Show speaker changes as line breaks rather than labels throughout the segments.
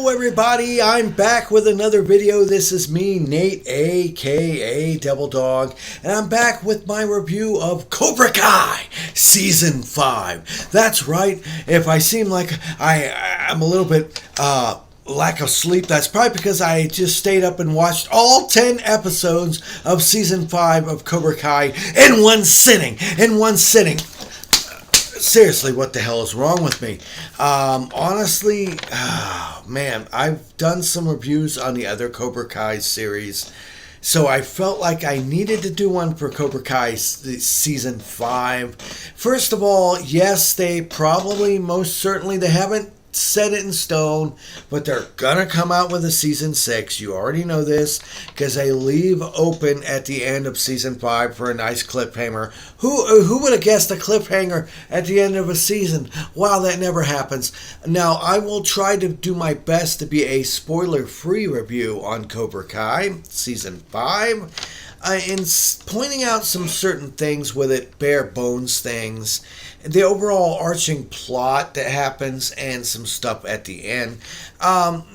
Everybody, I'm back with another video. This is me, Nate, aka Devil Dog, and I'm back with my review of Cobra Kai Season 5. That's right, if I seem like I'm a little bit lack of sleep, that's probably because I just stayed up and watched all 10 episodes of Season 5 of Cobra Kai in one sitting. Seriously, what the hell is wrong with me? Honestly, man, I've done some reviews on the other Cobra Kai series, so I felt like I needed to do one for Cobra Kai Season 5. First of all, yes, they probably, most certainly, they haven't set it in stone, but they're gonna come out with a Season 6. You already know this, because they leave open at the end of Season 5 for a nice cliffhanger. Who would have guessed a cliffhanger at the end of a season? Wow, that never happens. Now, I will try to do my best to be a spoiler-free review on Cobra Kai Season 5. In pointing out some certain things with it, bare bones things, the overall arching plot that happens, and some stuff at the end.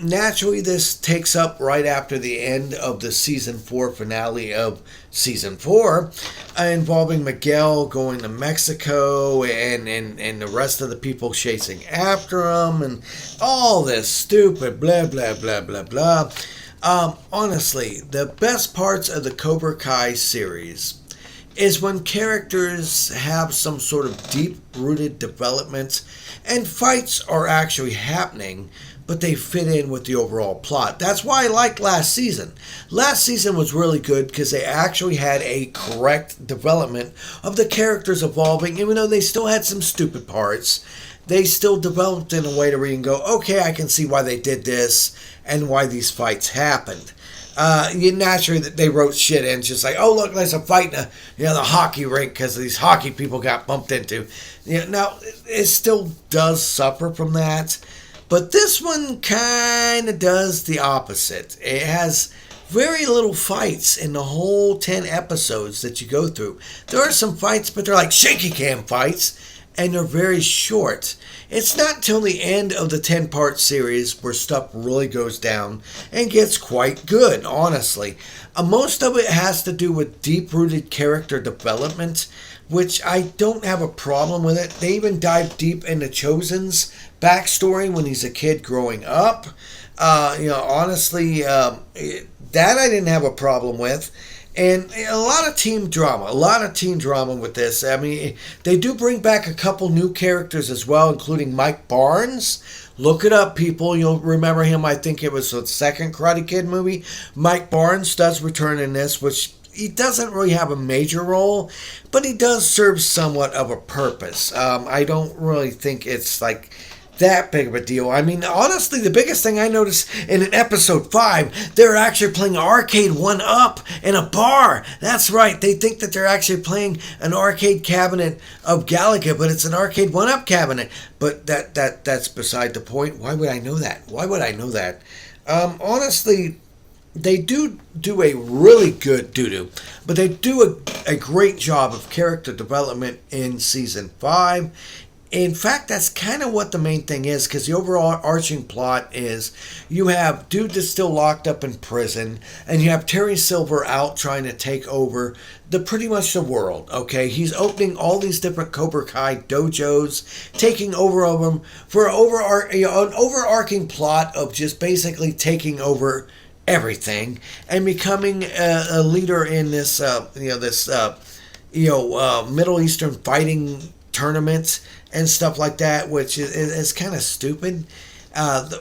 Naturally, this takes up right after the end of the Season 4 finale of Season 4, involving Miguel going to Mexico and the rest of the people chasing after him, and all this stupid blah, blah, blah, blah, blah. Honestly, the best parts of the Cobra Kai series is when characters have some sort of deep-rooted development and fights are actually happening, but they fit in with the overall plot. That's why I liked last season. Last season was really good because they actually had a correct development of the characters evolving, even though they still had some stupid parts. They still developed in a way to read and go, okay, I can see why they did this and why these fights happened. Naturally, they wrote shit in, just like, oh, look, there's a fight in the hockey rink because these hockey people got bumped into. Now, it still does suffer from that, but this one kind of does the opposite. It has very little fights in the whole 10 episodes that you go through. There are some fights, but they're like shaky cam fights, and they're very short. It's not until the end of the 10-part series where stuff really goes down and gets quite good, honestly. Most of it has to do with deep-rooted character development, which I don't have a problem with it. They even dive deep into Chosen's backstory when he's a kid growing up. Honestly, that I didn't have a problem with. And a lot of team drama with this. I mean, they do bring back a couple new characters as well, including Mike Barnes. Look it up, people. You'll remember him. I think it was the second Karate Kid movie. Mike Barnes does return in this, which he doesn't really have a major role, but he does serve somewhat of a purpose. I don't really think it's like that big of a deal. I mean, honestly, the biggest thing I noticed in episode 5, they're actually playing arcade 1-up in a bar. That's right. They think that they're actually playing an arcade cabinet of Galaga, but it's an arcade 1-up cabinet. But that's beside the point. Why would I know that? Honestly, they do a really good but they do a great job of character development in Season 5. In fact, that's kind of what the main thing is, because the overall arching plot is you have dude that's still locked up in prison, and you have Terry Silver out trying to take over pretty much the world, okay? He's opening all these different Cobra Kai dojos, taking over of them for an overarching plot of just basically taking over everything and becoming a leader in this, Middle Eastern fighting tournament and stuff like that, which is kind of stupid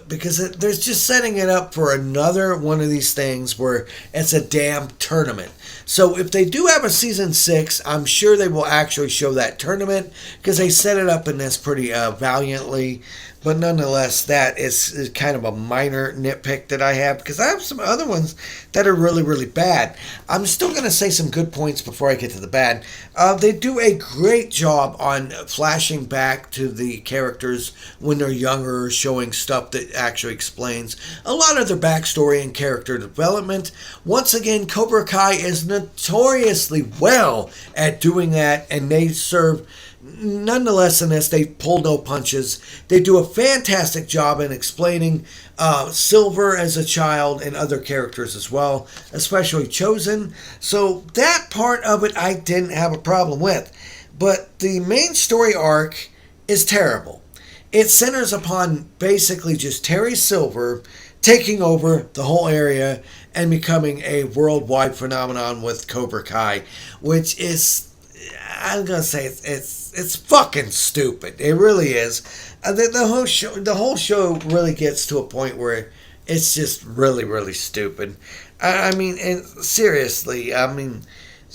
because they're just setting it up for another one of these things where it's a damn tournament. So if they do have a Season 6, I'm sure they will actually show that tournament because they set it up in this pretty valiantly. But nonetheless, that is kind of a minor nitpick that I have, because I have some other ones that are really, really bad. I'm still going to say some good points before I get to the bad. They do a great job on flashing back to the characters when they're younger, showing stuff that actually explains a lot of their backstory and character development. Once again, Cobra Kai is notoriously well at doing that, and they serve nonetheless, in this, they pull no punches. They do a fantastic job in explaining Silver as a child and other characters as well, especially Chosen. So that part of it I didn't have a problem with. But the main story arc is terrible. It centers upon basically just Terry Silver taking over the whole area and becoming a worldwide phenomenon with Cobra Kai, which is, I'm gonna say it's fucking stupid. It really is. The whole show really gets to a point where it's just really, really stupid. I mean, and seriously, I mean,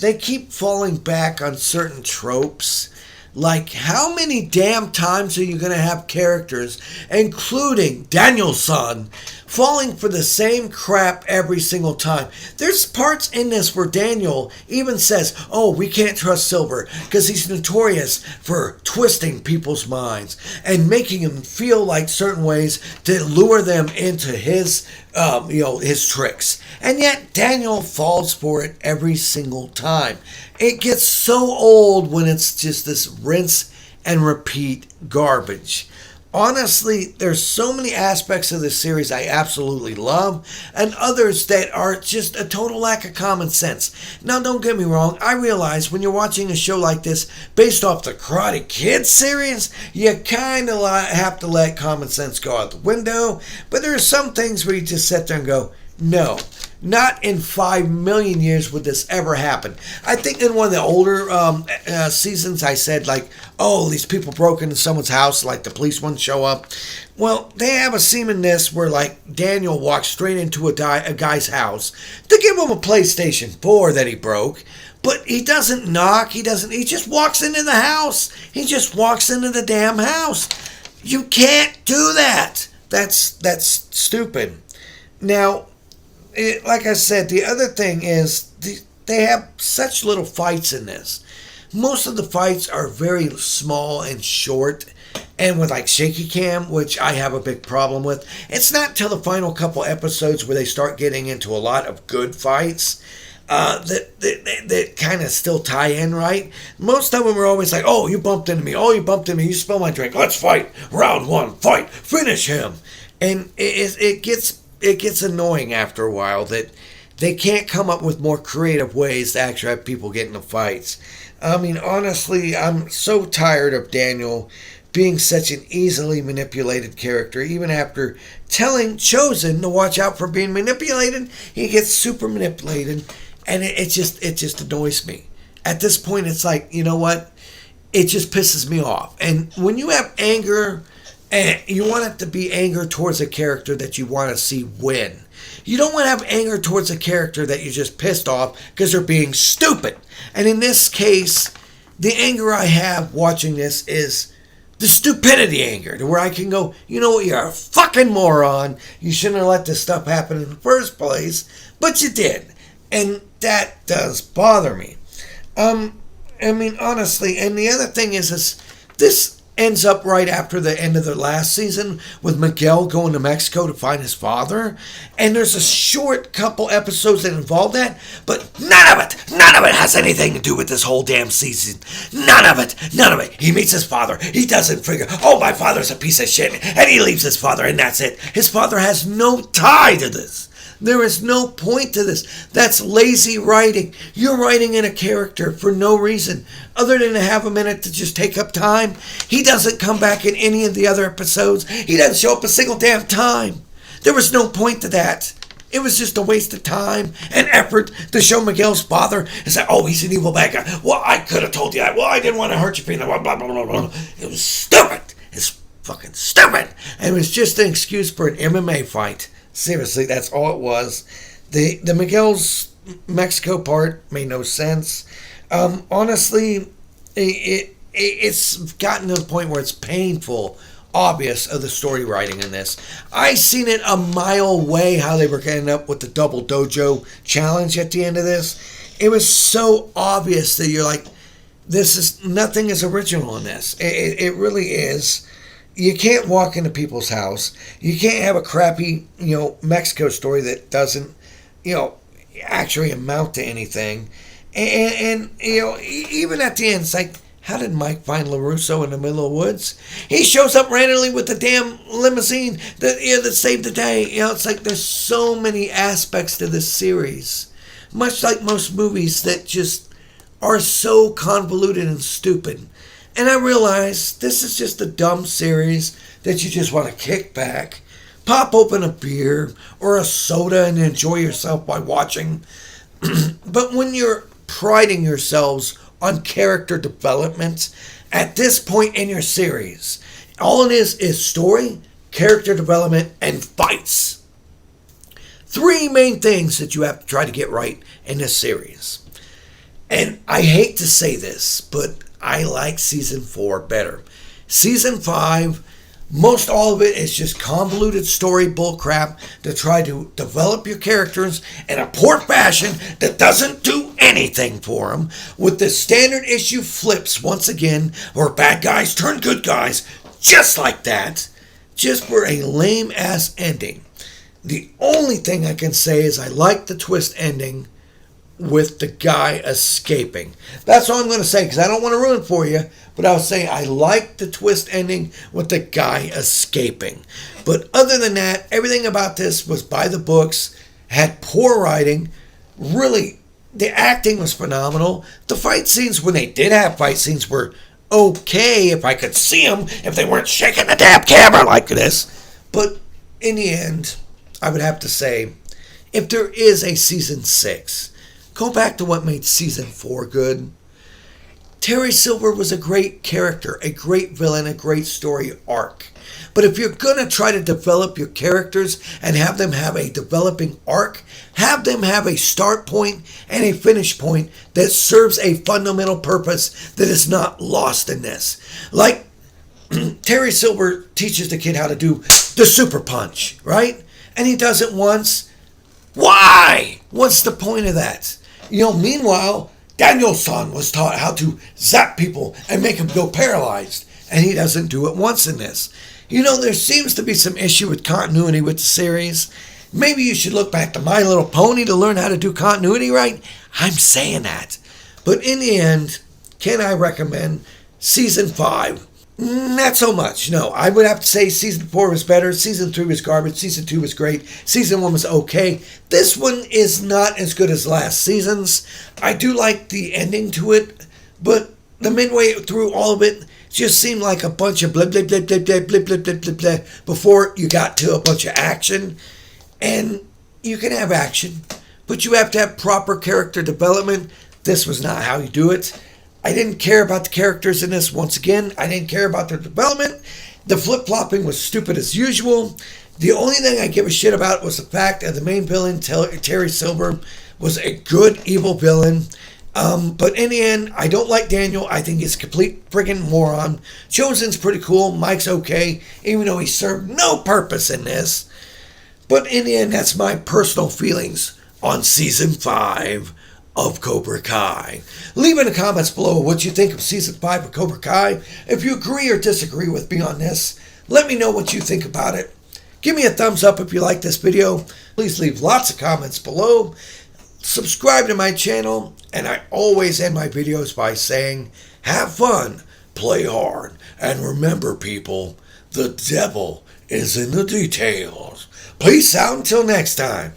they keep falling back on certain tropes. Like, how many damn times are you going to have characters, including Daniel-san, falling for the same crap every single time? There's parts in this where Daniel even says, oh, we can't trust Silver because he's notorious for twisting people's minds and making them feel like certain ways to lure them into his tricks. And yet Daniel falls for it every single time. It gets so old when it's just this rinse and repeat garbage. Honestly, there's so many aspects of this series I absolutely love, and others that are just a total lack of common sense. Now, don't get me wrong, I realize when you're watching a show like this based off the Karate Kid series, you kind of have to let common sense go out the window, but there are some things where you just sit there and go, no. Not in 5 million years would this ever happen. I think in one of the older seasons I said, like, oh, these people broke into someone's house, like the police wouldn't show up. Well, they have a scene in this where, like, Daniel walks straight into a guy's house to give him a PlayStation 4 that he broke. But he doesn't knock, he just walks into the house. He just walks into the damn house. You can't do that. That's stupid. Now, like I said, the other thing is they have such little fights in this. Most of the fights are very small and short and with like shaky cam, which I have a big problem with. It's not till the final couple episodes where they start getting into a lot of good fights that kind of still tie in right. Most of them are always like, oh, you bumped into me. Oh, you bumped into me. You spilled my drink. Let's fight. Round one. Fight. Finish him. And it gets annoying after a while that they can't come up with more creative ways to actually have people get into fights. I mean, honestly, I'm so tired of Daniel being such an easily manipulated character. Even after telling Chosen to watch out for being manipulated, he gets super manipulated, and it just annoys me. At this point, it's like, you know what? It just pisses me off. And when you have anger, and you want it to be anger towards a character that you want to see win. You don't want to have anger towards a character that you're just pissed off because they're being stupid. And in this case, the anger I have watching this is the stupidity anger, to where I can go, you know what, you're a fucking moron. You shouldn't have let this stuff happen in the first place, but you did. And that does bother me. I mean, honestly, and the other thing is this ends up right after the end of the last season with Miguel going to Mexico to find his father. And there's a short couple episodes that involve that, but none of it has anything to do with this whole damn season. None of it. He meets his father. He doesn't figure, oh, my father's a piece of shit. And he leaves his father, and that's it. His father has no tie to this. There is no point to this. That's lazy writing. You're writing in a character for no reason other than to have him in it to just take up time. He doesn't come back in any of the other episodes. He doesn't show up a single damn time. There was no point to that. It was just a waste of time and effort to show Miguel's father and say, oh, he's an evil bad guy. Well, I could have told you that. Well, I didn't want to hurt your feelings. Blah, blah, blah, blah, blah. It was stupid. It's fucking stupid. And it was just an excuse for an MMA fight. Seriously, that's all it was. The Miguel's Mexico part made no sense. Honestly, it's gotten to the point where it's painful, obvious of the story writing in this. I seen it a mile away how they were going to end up with the double dojo challenge at the end of this. It was so obvious that you're like, nothing is original in this. It really is. You can't walk into people's house. You can't have a crappy, Mexico story that doesn't, actually amount to anything. And even at the end, it's like, How did Mike find LaRusso in the middle of the woods? He shows up randomly with the damn limousine that saved the day. It's like there's so many aspects to this series. Much like most movies that just are so convoluted and stupid. And I realize this is just a dumb series that you just want to kick back, pop open a beer or a soda and enjoy yourself by watching. But when you're priding yourselves on character development at this point in your series, all it is story, character development, and fights. 3 main things that you have to try to get right in this series. And I hate to say this, but I like season 4 better. Season 5, most all of it is just convoluted story bullcrap to try to develop your characters in a poor fashion that doesn't do anything for them, with the standard issue flips once again, where bad guys turn good guys, just like that, just for a lame ass ending. The only thing I can say is I like the twist ending with the guy escaping. That's all I'm going to say, because I don't want to ruin it for you, but I'll say I like the twist ending with the guy escaping. But other than that, everything about this was by the books, had poor writing, really, the acting was phenomenal. The fight scenes, when they did have fight scenes, were okay if I could see them, if they weren't shaking the damn camera like this. But in the end, I would have to say, if there is a season 6, go back to what made season 4 good. Terry Silver was a great character, a great villain, a great story arc. But if you're going to try to develop your characters and have them have a developing arc, have them have a start point and a finish point that serves a fundamental purpose that is not lost in this. Like Terry Silver teaches the kid how to do the super punch, right? And he does it once. Why? What's the point of that? Meanwhile, Daniel-san was taught how to zap people and make them go paralyzed, and he doesn't do it once in this. There seems to be some issue with continuity with the series. Maybe you should look back to My Little Pony to learn how to do continuity right. I'm saying that. But in the end, can I recommend season 5? Not so much, no. I would have to say season 4 was better, season 3 was garbage, season 2 was great, season 1 was okay. This one is not as good as last season's. I do like the ending to it, but the midway through all of it just seemed like a bunch of blah, blah, blah, blah, blah, blah, blah, blah, blah, blah, before you got to a bunch of action. And you can have action, but you have to have proper character development. This was not how you do it. I didn't care about the characters in this. Once again, I didn't care about their development. The flip-flopping was stupid as usual. The only thing I give a shit about was the fact that the main villain, Terry Silver, was a good evil villain. But in the end, I don't like Daniel. I think he's a complete friggin' moron. Chosen's pretty cool. Mike's okay, even though he served no purpose in this. But in the end, that's my personal feelings on Season 5 of Cobra Kai. Leave in the comments below what you think of Season 5 of Cobra Kai. If you agree or disagree with me on this, let me know what you think about it. Give me a thumbs up if you like this video. Please leave lots of comments below. Subscribe to my channel. And I always end my videos by saying, have fun, play hard, and remember people, the devil is in the details. Peace out until next time.